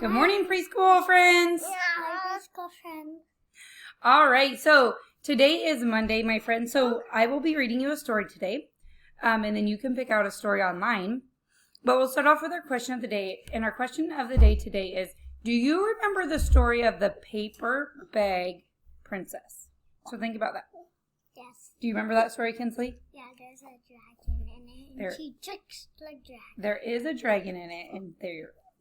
Good morning, preschool friends. Hi, preschool friends. All right, so today is Monday, my friends. So I will be reading you a story today, and then you can pick out a story online. But we'll start off with our question of the day. And our question of the day today is, do you remember the story of the paper bag princess? So think about that. Yes. Do you remember that story, Kinsley? Yeah, there's a dragon in it, and she tricks the dragon. There is a dragon in it, and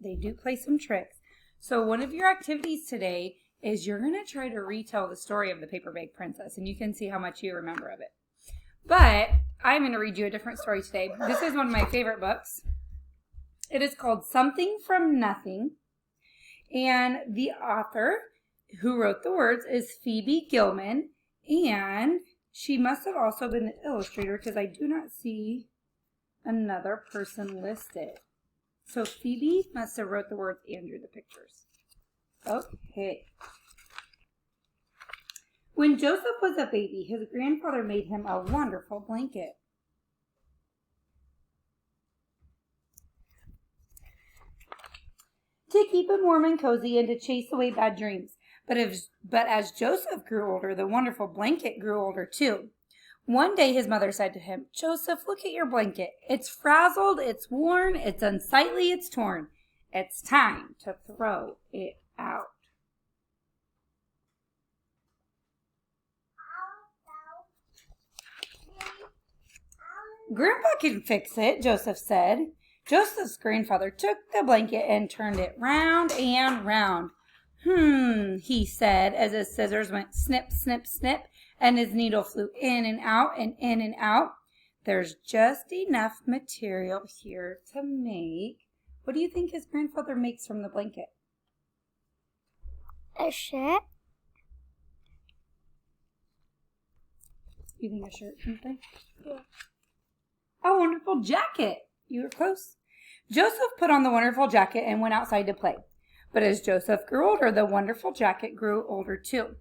they do play some tricks. So one of your activities today is you're going to try to retell the story of the paper bag princess, and you can see how much you remember of it. But I'm going to read you a different story today. This is one of my favorite books. It is called Something from Nothing, and the author who wrote the words is Phoebe Gilman, and she must have also been the illustrator because I do not see another person listed. So Phoebe must have wrote the words and drew the pictures. Okay. When Joseph was a baby, his grandfather made him a wonderful blanket. To keep him warm and cozy and to chase away bad dreams. But as Joseph grew older, the wonderful blanket grew older too. One day his mother said to him, "Joseph, look at your blanket. It's frazzled, it's worn, it's unsightly, it's torn. It's time to throw it out." "Grandpa can fix it," Joseph said. Joseph's grandfather took the blanket and turned it round and round. He said as his scissors went snip, snip, snip, and his needle flew in and out and in and out. "There's just enough material here to make..." What do you think his grandfather makes from the blanket? A shirt? You think a shirt, something? Yeah. A wonderful jacket. You were close. Joseph put on the wonderful jacket and went outside to play. But as Joseph grew older, the wonderful jacket grew older too.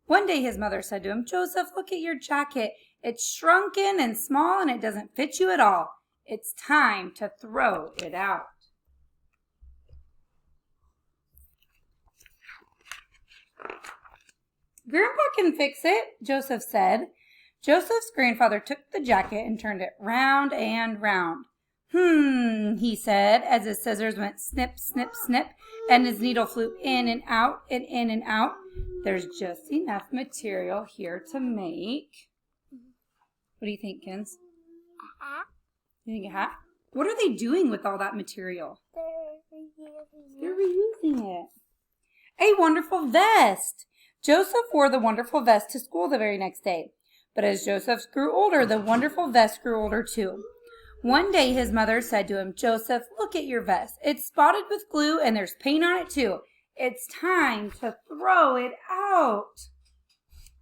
One day his mother said to him, "Joseph, look at your jacket. It's shrunken and small and it doesn't fit you at all. It's time to throw it out." "Grandpa can fix it," Joseph said. Joseph's grandfather took the jacket and turned it round and round. He said as his scissors went snip, snip, snip, and his needle flew in and out and in and out. "There's just enough material here to make..." What do you think, Kins? A hat? You think a hat? What are they doing with all that material? They're reusing it. A wonderful vest. Joseph wore the wonderful vest to school the very next day. But as Joseph grew older, the wonderful vest grew older too. One day his mother said to him, "Joseph, look at your vest. It's spotted with glue and there's paint on it too. It's time to throw it out."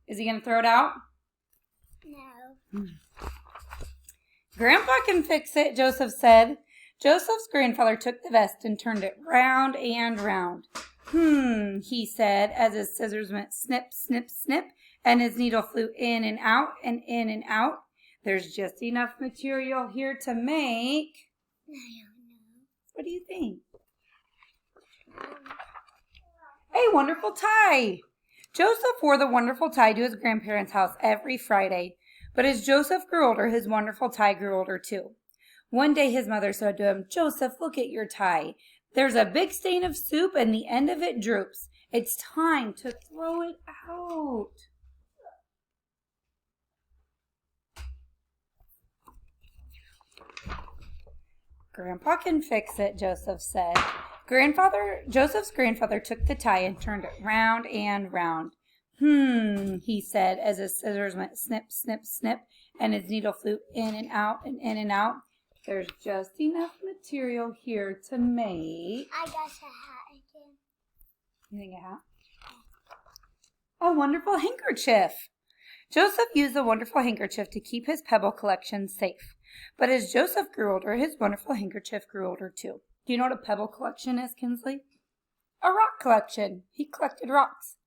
Is he going to throw it out? No. "Grandpa can fix it," Joseph said. Joseph's grandfather took the vest and turned it round and round. He said as his scissors went snip, snip, snip, and his needle flew in and out and in and out. "There's just enough material here to make..." I don't know. What do you think? A wonderful tie. Joseph wore the wonderful tie to his grandparents' house every Friday. But as Joseph grew older, his wonderful tie grew older too. One day his mother said to him, "Joseph, look at your tie. There's a big stain of soup and the end of it droops. It's time to throw it out." "Grandpa can fix it," Joseph said. Joseph's grandfather took the tie and turned it round and round. He said as his scissors went snip, snip, snip, and his needle flew in and out and in and out. "There's just enough material here to make..." I guess a hat again. You think a hat? A wonderful handkerchief. Joseph used the wonderful handkerchief to keep his pebble collection safe. But as Joseph grew older, his wonderful handkerchief grew older too. Do you know what a pebble collection is, Kinsley? A rock collection. He collected rocks.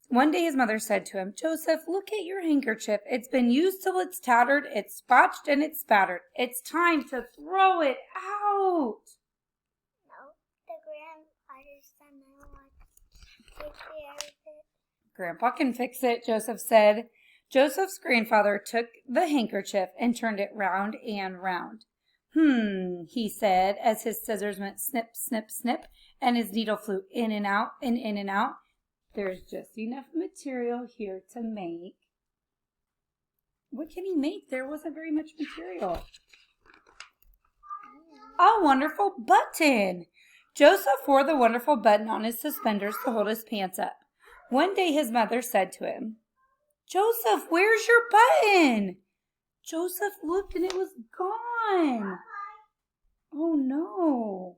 One day his mother said to him, "Joseph, look at your handkerchief. It's been used till it's tattered, it's spotched, and it's spattered. It's time to throw it out." No, Grandpa can fix it, Joseph said. Joseph's grandfather took the handkerchief and turned it round and round. He said, as his scissors went snip, snip, snip, and his needle flew in and out and in and out. There's just enough material here to make. What can he make? There wasn't very much material. A wonderful button. Joseph wore the wonderful button on his suspenders to hold his pants up. One day his mother said to him, "Joseph, where's your button?" Joseph looked and it was gone. Oh no.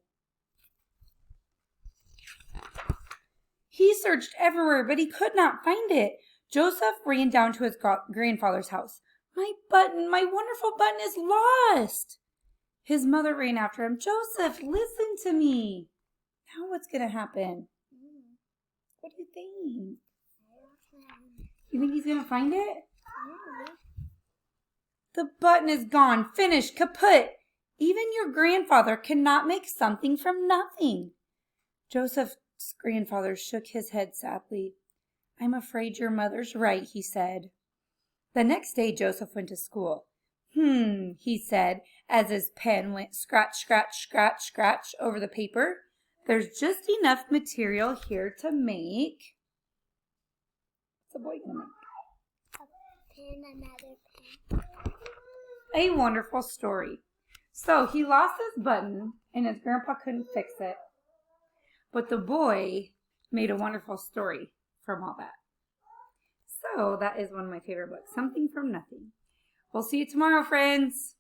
He searched everywhere, but he could not find it. Joseph ran down to his grandfather's house. My button, my wonderful button is lost. His mother ran after him. Joseph, listen to me. Now what's going to happen? What do you think? You think he's going to find it? The button is gone, finished, kaput. Even your grandfather cannot make something from nothing. Joseph's grandfather shook his head sadly. I'm afraid your mother's right, he said. The next day Joseph went to school. He said, as his pen went scratch, scratch, scratch, scratch over the paper. There's just enough material here to make. What's the boy going to make? Another pen. A wonderful story. So he lost his button and his grandpa couldn't fix it. But the boy made a wonderful story from all that. So that is one of my favorite books, Something from Nothing. We'll see you tomorrow, friends.